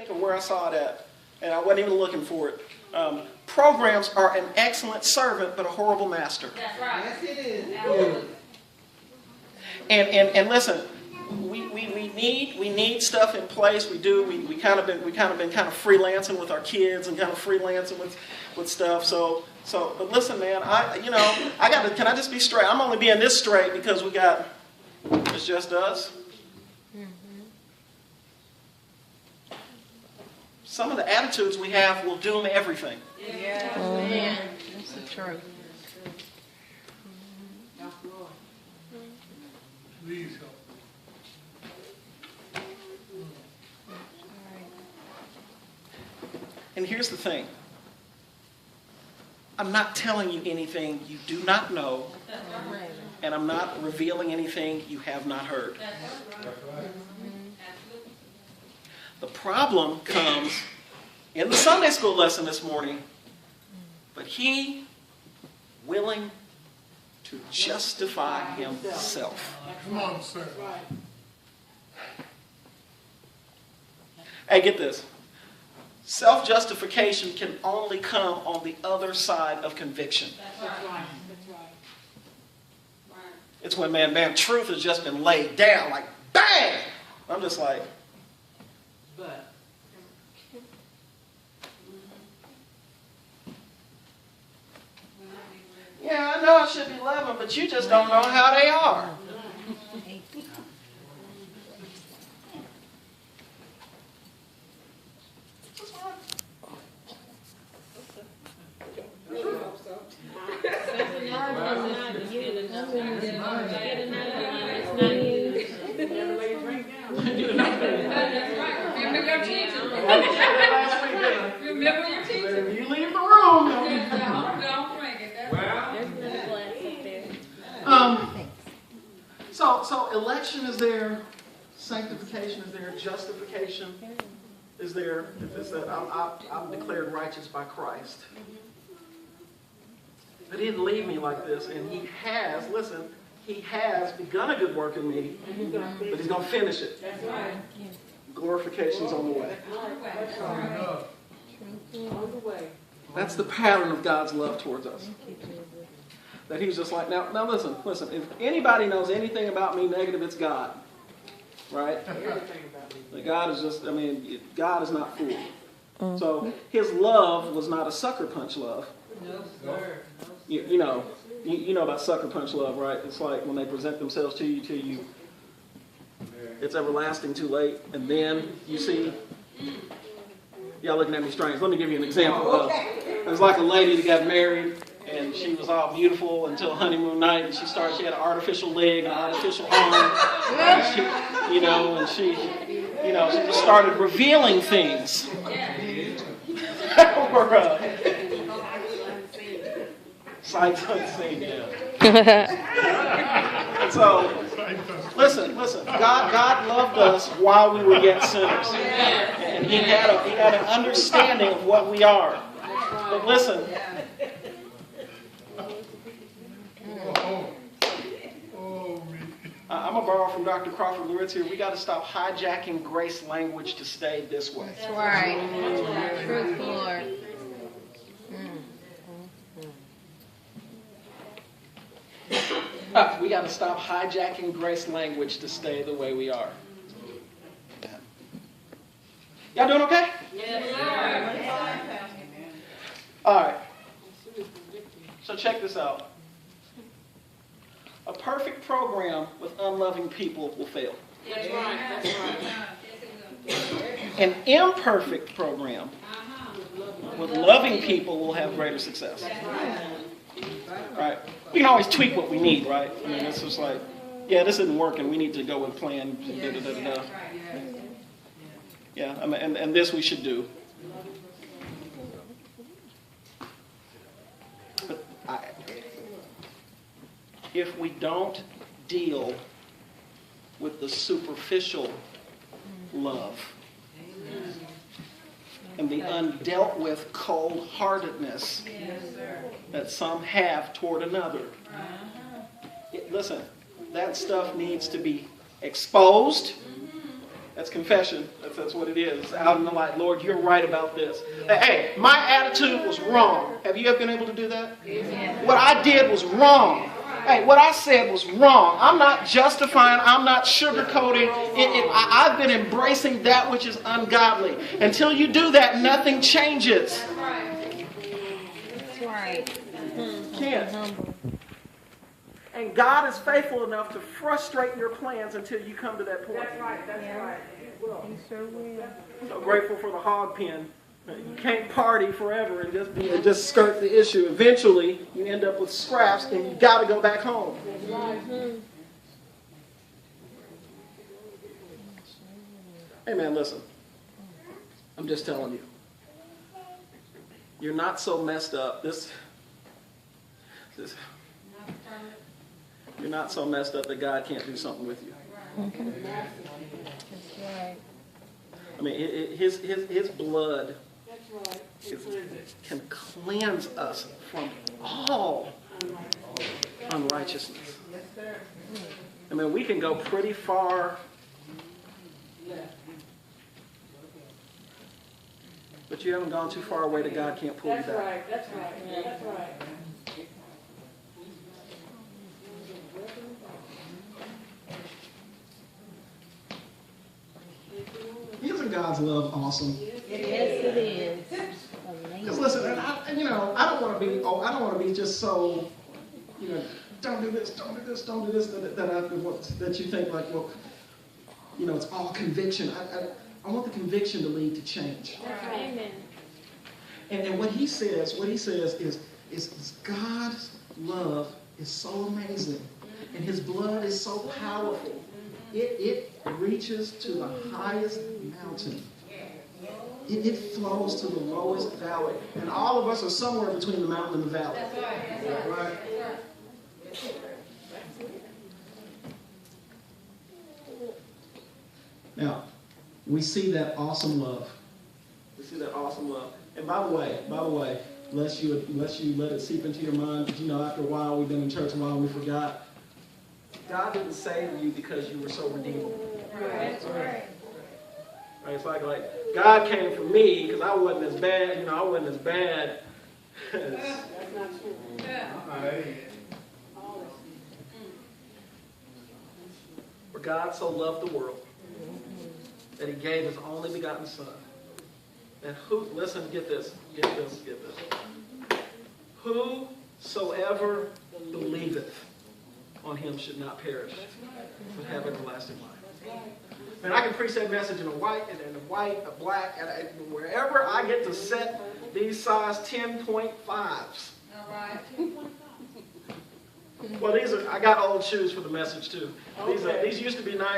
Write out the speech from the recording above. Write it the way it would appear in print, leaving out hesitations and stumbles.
think of where I saw it at, and I wasn't even looking for it. Programs are an excellent servant, but a horrible master. That's right. Yes, it is. Absolutely. And listen, we need stuff in place. We do. We kind of been freelancing with our kids and kind of freelancing with stuff. So but listen, man, can I just be straight? I'm only being this straight because it's just us. Some of the attitudes we have will doom everything. Yeah. That's the truth. Please help. And here's the thing. I'm not telling you anything you do not know, and I'm not revealing anything you have not heard. The problem comes in the Sunday school lesson this morning, but he willing to justify himself. Come on, sir. Hey, get this. Self-justification can only come on the other side of conviction. That's right. It's when, man, truth has just been laid down, like, bang! I'm just like, But yeah, I know I should be loving, but you just don't know how they are. Remember your teaching. Remember your teaching. If you leave the room, Don't bring it. So election is there, sanctification is there, justification is there. It's that I'm declared righteous by Christ. But he didn't leave me like this, and he has, listen, he has begun a good work in me, but he's going to finish it. that's right. Glorification's on the way. On the way. That's the pattern of God's love towards us. That he's just like, now listen, if anybody knows anything about me negative, it's God. Right? Everything about me. Like God is just, God is not fooled. So his love was not a sucker punch love. No, sir. You know about sucker punch love, right? It's like when they present themselves to you, it's everlasting too late, and then you see, y'all looking at me strange. Let me give you an example. It was like a lady that got married, and she was all beautiful until honeymoon night, and she had an artificial leg, an artificial arm, and she just started revealing things. Sight unseen, And so, listen. God loved us while we were yet sinners, and He had an understanding of what we are. But listen. I'm going to borrow from Dr. Crawford Lewis here. We got to stop hijacking grace language to stay this way. That's right. Truth, Lord. We got to stop hijacking grace language to stay the way we are. Y'all doing okay? Yes, All right. So check this out. A perfect program with unloving people will fail. That's right. That's right. An imperfect program with loving people will have greater success. Right? We can always tweak what we need, right? It's just like, yeah, this isn't working. We need to go with plan. Yeah, and this we should do. But if we don't deal with the superficial love and the undealt with cold-heartedness that some have toward another. Listen, that stuff needs to be exposed. That's confession. That's what it is. It's out in the light. Lord, you're right about this. Hey, my attitude was wrong. Have you ever been able to do that? Yeah. What I did was wrong. Hey, what I said was wrong. I'm not justifying. I'm not sugarcoating. I've been embracing that which is ungodly. Until you do that, nothing changes. That's right. Can't. Humble. And God is faithful enough to frustrate your plans until you come to that point. That's right, that's right. He will. He sure will. So grateful for the hog pen. You can't party forever and just skirt the issue. Eventually, you end up with scraps and you got to go back home. Hey man, listen. I'm just telling you. You're not so messed up. You're not so messed up that God can't do something with you. That's right. I mean, his blood can cleanse us from all unrighteousness. I mean, we can go pretty far, but you haven't gone too far away that God can't pull you That's back. right, that's right, that's right. Isn't God's love awesome? Yes, it is. Because Amazing. listen, I don't want to be just so, don't do this, don't do this, don't do this, that you think like, well, it's all conviction. I want the conviction to lead to change. Amen. And what he says is God's love is so amazing, and his blood is so powerful. It reaches to the highest mountain. It flows to the lowest valley. And all of us are somewhere between the mountain and the valley. That's right. Right? Now, we see that awesome love. We see that awesome love. And by the way, lest you let it seep into your mind, but after a while, we've been in church a while, we forgot. God didn't save you because you were so redeemable. That's right. Right? It's like God came for me because I wasn't as bad. I wasn't as bad. That's not true. Yeah. For God so loved the world that he gave his only begotten Son. And get this. Whosoever believeth on him should not perish, but have everlasting life. Man, I can preach that message in a white, a black, and wherever I get to set these size 10.5s. All right. Well, I got old shoes for the message too. These used to be nice.